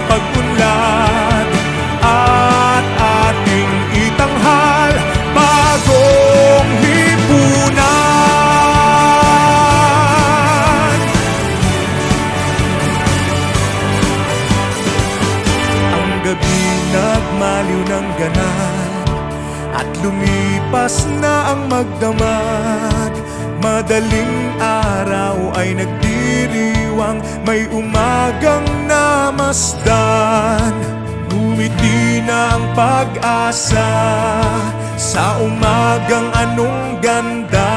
pag-unlad at ating itanghal bagong lipunan. Ang gabi nagmaliw ng ganap at lumipas na ang magdamag. Madaling araw ay nagdiriwang, may umagang namasdan. Ngumiti na ang pag-asa sa umagang anong ganda.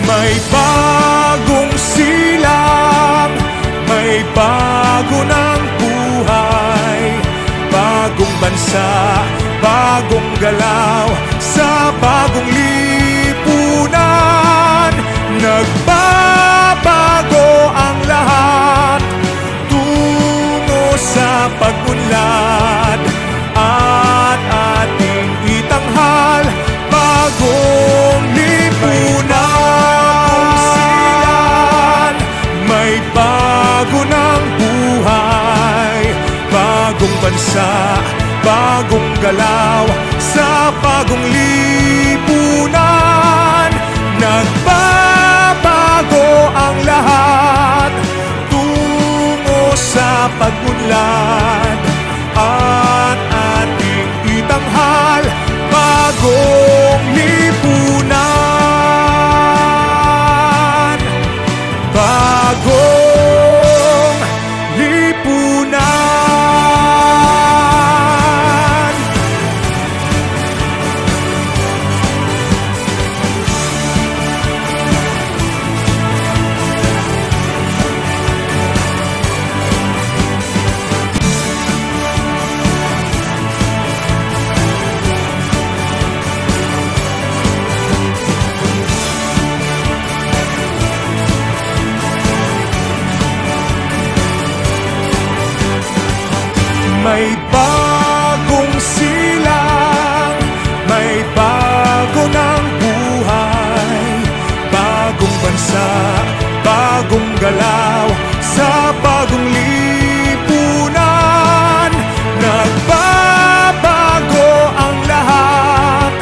May bagong silang, may bago ng buhay, bagong bansa, bagong galaw sa bagong lipunan. Nagbabago ang lahat tungo sa pag-unlad at ating itanghal bagong lipunan. May bago ng buhay, bagong bansa, bagong galaw sa bagong lipunan. Nagbabago ang lahat tungo sa pag-unlad at ating itanghal bagong lipunan. Bagong lipunan. May bagong silang, may bago ng buhay, bagong bansa, bagong galaw sa bagong lipunan. Nagbabago ang lahat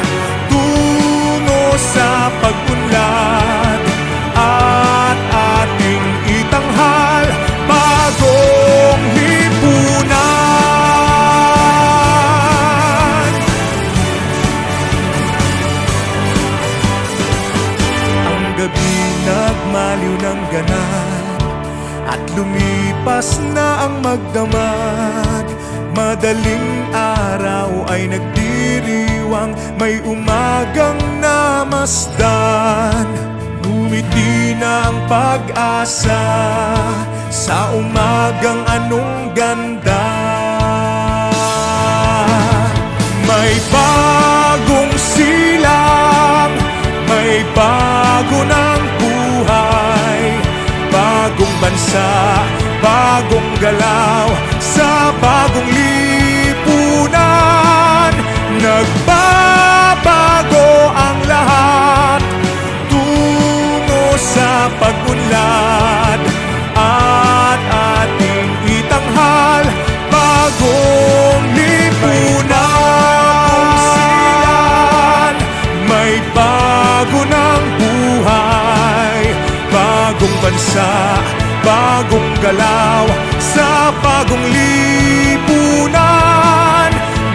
tungo sa pag-unlad at ating itanghal bagong lipunan. Nagmaliw ng ganap at lumipas na ang magdamag. Madaling araw ay nagdiriwang, may umagang namasdan. Ngumiti na ang pag-asa sa umagang anong ganda. May bagong silang, may bago ng buhay, bagong bansa, bagong galaw sa bagong lipunan. Nagbabago ang lahat tungo sa pag-unlad at ating itanghal bagong lipunan. May bago ng buhay, bagong bansa, bagong galaw sa bagong lipunan.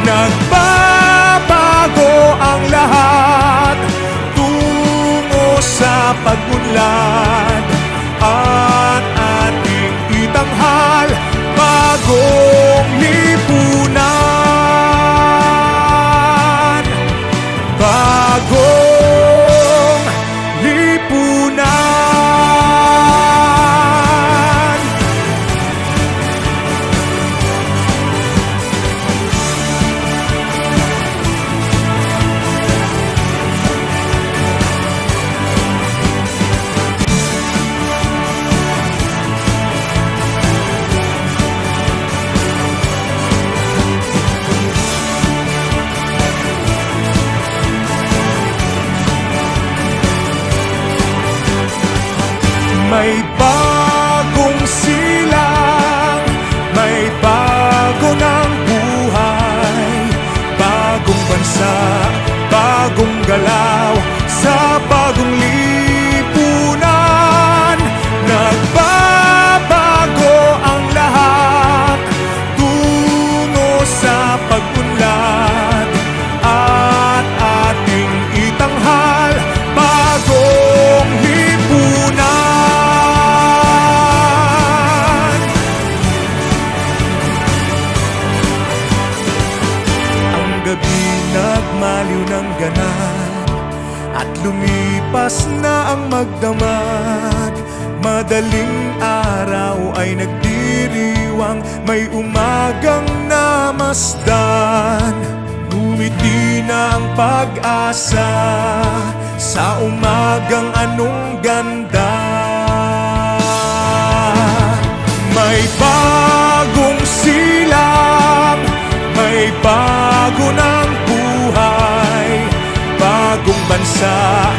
Nagbabago ang lahat tungo sa pag-unlad at ating itanghal bagong lipunan. Bagong lipunan. magdamag. Madaling araw ay nagdiriwang, may umagang namasdan. Ngumiti na ang pag-asa sa umagang anong ganda. May bagong silang, may bago ng buhay, bagong bansa